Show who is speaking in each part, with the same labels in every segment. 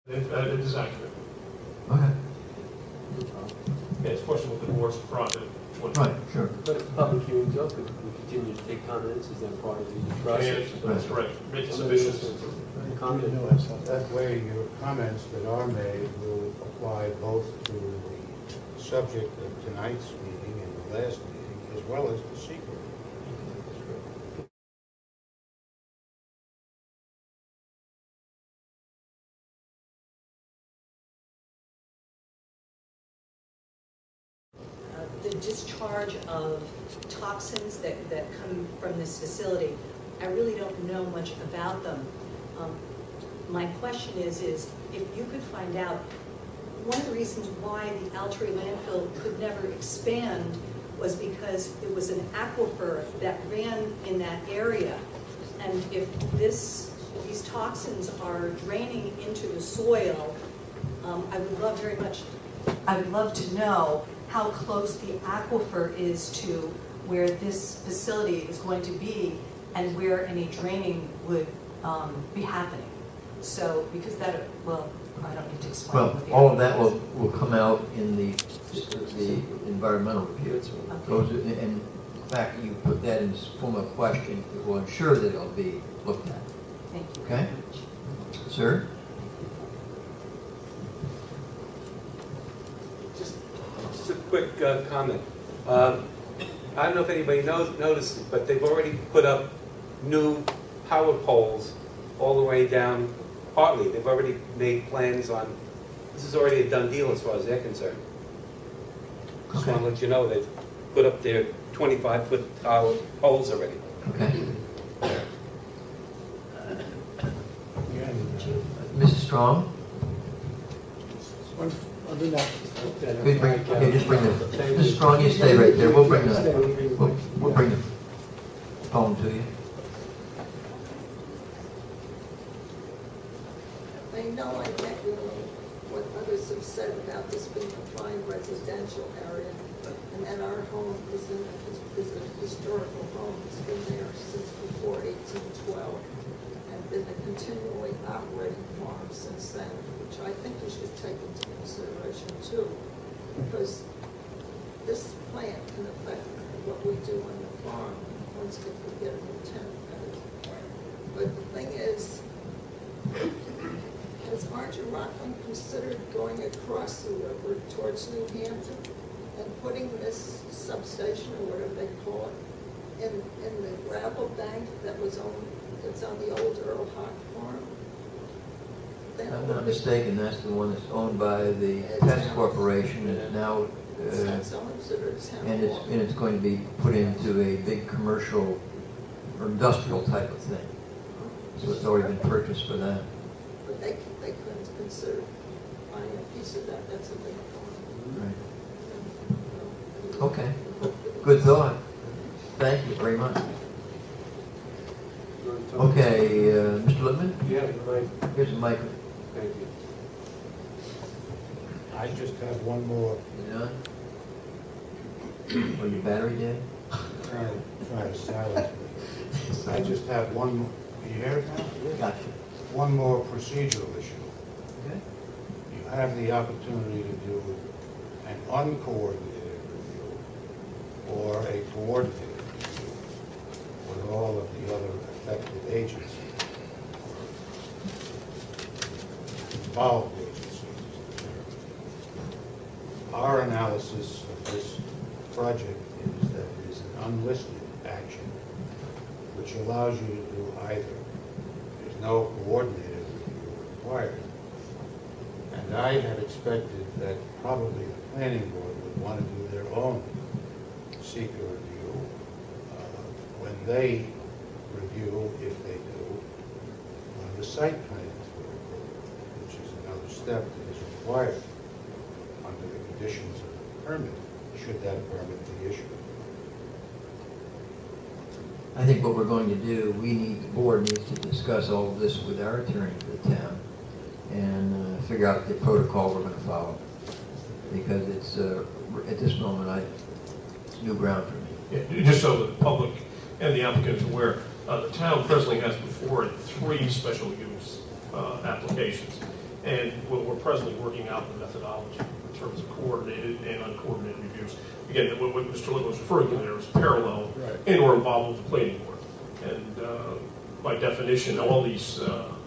Speaker 1: It is accurate.
Speaker 2: Okay,
Speaker 1: Yeah, it's a question with the board's prerogative.
Speaker 2: right, sure.
Speaker 3: But if public hearings open, we continue to take comments, is that part of the process?
Speaker 1: That's correct. Written submissions.
Speaker 3: Comment.
Speaker 4: That way, your comments that are made will apply both to the subject of tonight's meeting and the last meeting, as well as the secret.
Speaker 5: The discharge of toxins that come from this facility, I really don't know much about them. My question is if you could find out, one of the reasons why the Altry landfill could never expand was because it was an aquifer that ran in that area. And if these toxins are draining into the soil, I would love to know how close the aquifer is to where this facility is going to be and where any draining would be happening. So, because that, well, I don't need to explain.
Speaker 2: Well,
Speaker 5: what the
Speaker 2: all of that
Speaker 5: aquifer
Speaker 2: will come out in the environmental review.
Speaker 5: is. Okay.
Speaker 2: Those, in fact, you put that in the form of a question, it will ensure that it'll be looked at.
Speaker 5: Thank you
Speaker 2: Okay.
Speaker 5: very much.
Speaker 2: Sir?
Speaker 3: Just a quick comment. I don't know if anybody noticed it, but they've already put up new power poles all the way down Hartley. They've already made plans on, this is already a done deal as far as they're concerned. Just want to let you know they've put up their 25-foot tall poles already.
Speaker 2: Okay. Mrs. Strong? Please bring, okay, just bring the, Mrs. Strong, you stay right there. We'll bring the phone to you.
Speaker 6: I know I get what others have said about this being a fine residential area, and that our home is a historical home. It's been there since before 1812, and been a continually operating farm since then, which I think you should take into consideration too, because this plant can affect what we do on the farm once we get a new tenant. But the thing is, has Archer Rockland considered going across the river towards New Hampton and putting this substation, or whatever they call it, in the gravel bank that's on the old Earl Hawk farm?
Speaker 2: If I'm not mistaken, that's the one that's owned by the Pest Corporation, and now, and it's going to be put into a big commercial or industrial type of thing. So it's already been purchased for that.
Speaker 6: But they couldn't consider buying a piece of that. That's a big farm.
Speaker 2: Right. Okay. Good thought. Thank you very much. Okay, Mr. Lippman?
Speaker 3: Yeah, you might.
Speaker 2: Here's a mic.
Speaker 3: Thank you.
Speaker 4: I just have one more.
Speaker 2: You done? Or your battery dead?
Speaker 4: Try to silence me. I just have one more. Can you hear it now?
Speaker 2: Gotcha.
Speaker 4: One more procedural issue.
Speaker 2: Okay.
Speaker 4: You have the opportunity to do an uncoordinated review or a coordinated review with all of the other affected agencies, involved agencies. Our analysis of this project is that it is an unlisted action, which allows you to do either. There's no coordinated review required. And I had expected that probably the planning board would want to do their own seeker review when they review, if they do, the site plans were approved, which is another step that is required under the conditions of the permit, should that permit be issued.
Speaker 2: I think what we're going to do, the board needs to discuss all of this with our attorney for the town and figure out the protocol we're going to follow. Because it's, at this moment, it's new ground for me.
Speaker 1: Yeah, just so the public and the applicant is aware, the town presently has before it 3 special use applications. And we're presently working out the methodology in terms of coordinated and uncoordinated reviews. Again, what Mr. Lynn was referring to there is parallel and or involved with the planning board. And by definition, all these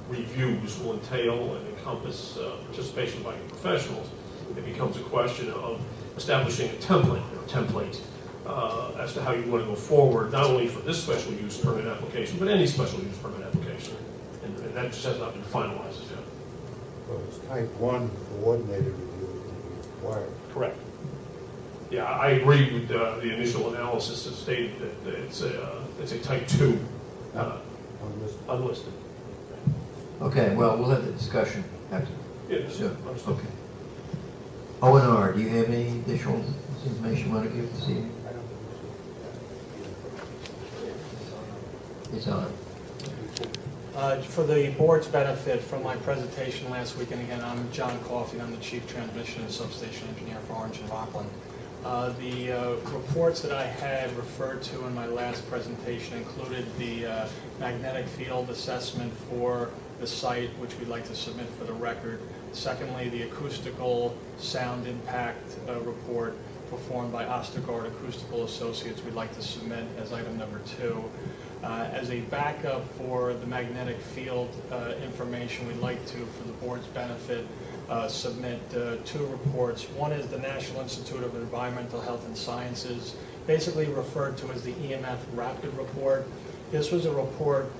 Speaker 1: reviews will entail and encompass participation by professionals. It becomes a question of establishing a template as to how you want to go forward, not only for this special use permit application, but any special use permit application. And that just has not been finalized yet.
Speaker 4: So it's type 1 coordinated review will be required.
Speaker 1: Correct. Yeah, I agree with the initial analysis that stated that it's a type 2
Speaker 4: Unlisted.
Speaker 1: unlisted.
Speaker 2: Okay, well, we'll have the discussion after.
Speaker 1: Yeah,
Speaker 2: Sure,
Speaker 1: understood.
Speaker 2: okay. O&R, do you have any additional information you want to give this evening?
Speaker 4: I don't think
Speaker 2: It's on.
Speaker 7: For the board's benefit, from my presentation last week, and again, I'm John Coffey, I'm the Chief Transmission and Substation Engineer for Orange and Rockland. The reports that I had referred to in my last presentation included the magnetic field assessment for the site, which we'd like to submit for the record. Secondly, the acoustical sound impact report performed by Ostergaard Acoustical Associates we'd like to submit as item number 2. As a backup for the magnetic field information, we'd like to, for the board's benefit, submit 2 reports. One is the National Institute of Environmental Health and Sciences, basically referred to as the EMF Rapid Report. This was a report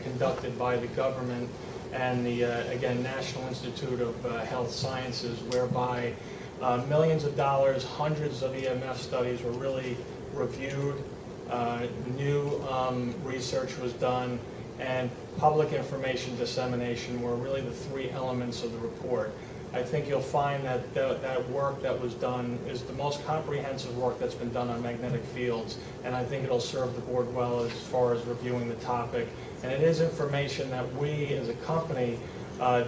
Speaker 7: conducted by the government and the, again, National Institute of Health Sciences, whereby millions of dollars, hundreds of EMF studies were really reviewed. New research was done, and public information dissemination were really the 3 elements of the report. I think you'll find that that work that was done is the most comprehensive work that's been done on magnetic fields, and I think it'll serve the board well as far as reviewing the topic. And it is information that we, as a company,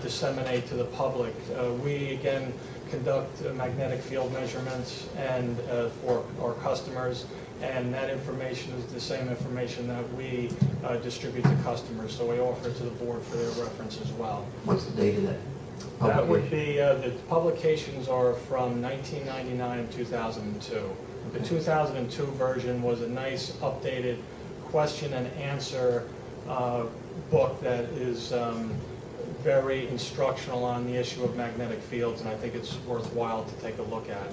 Speaker 7: disseminate to the public. We, again, conduct magnetic field measurements and for our customers, and that information is the same information that we distribute to customers, so we offer it to the board for their reference as well.
Speaker 2: What's the date of that?
Speaker 7: That would
Speaker 2: publication?
Speaker 7: be, the publications are from 1999 and 2002. The 2002 version was a nice updated question and answer book that is very instructional on the issue of magnetic fields, and I think it's worthwhile to take a look at.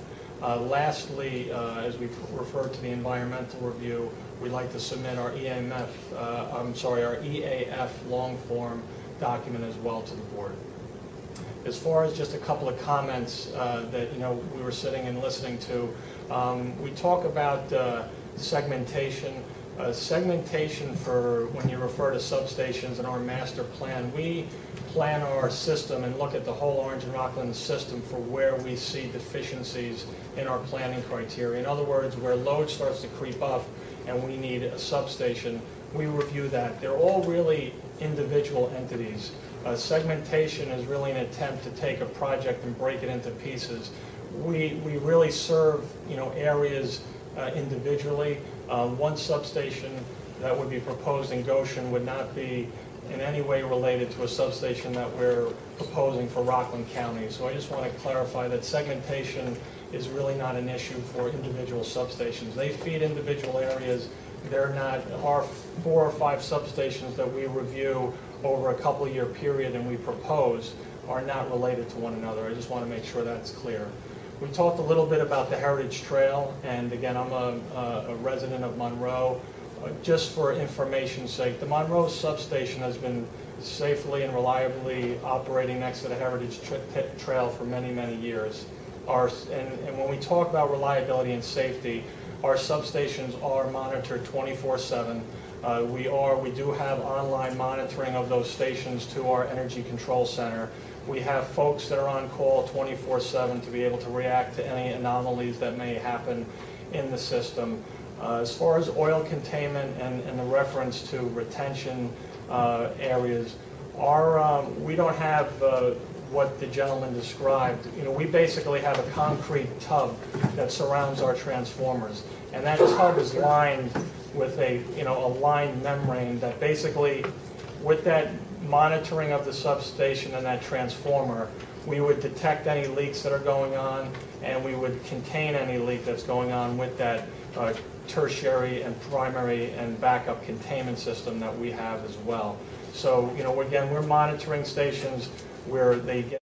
Speaker 7: Lastly, as we refer to the environmental review, we'd like to submit our our EAF long form document as well to the board. As far as just a couple of comments that we were sitting and listening to, we talk about segmentation. Segmentation for when you refer to substations in our master plan, we plan our system and look at the whole Orange and Rockland system for where we see deficiencies in our planning criteria. In other words, where load starts to creep up and we need a substation, we review that. They're all really individual entities. Segmentation is really an attempt to take a project and break it into pieces. We really serve areas individually. One substation that would be proposed in Goshen would not be in any way related to a substation that we're proposing for Rockland County. So I just want to clarify that segmentation is really not an issue for individual substations. They feed individual areas. They're not, our 4 or 5 substations that we review over a couple-year period and we propose are not related to one another. I just want to make sure that's clear. We talked a little bit about the Heritage Trail, and again, I'm a resident of Monroe. Just for information's sake, the Monroe substation has been safely and reliably operating next to the Heritage Trail for many, many years. And when we talk about reliability and safety, our substations are monitored 24/7. We do have online monitoring of those stations to our Energy Control Center. We have folks that are on call 24/7 to be able to react to any anomalies that may happen in the system. As far as oil containment and the reference to retention areas, we don't have what the gentleman described. We basically have a concrete tub that surrounds our transformers, and that tub is lined with a lined membrane that basically, with that monitoring of the substation and that transformer. We would detect any leaks that are going on, and we would contain any leak that's going on with that tertiary and primary and backup containment system that we have as well. So, again, we're monitoring stations where they get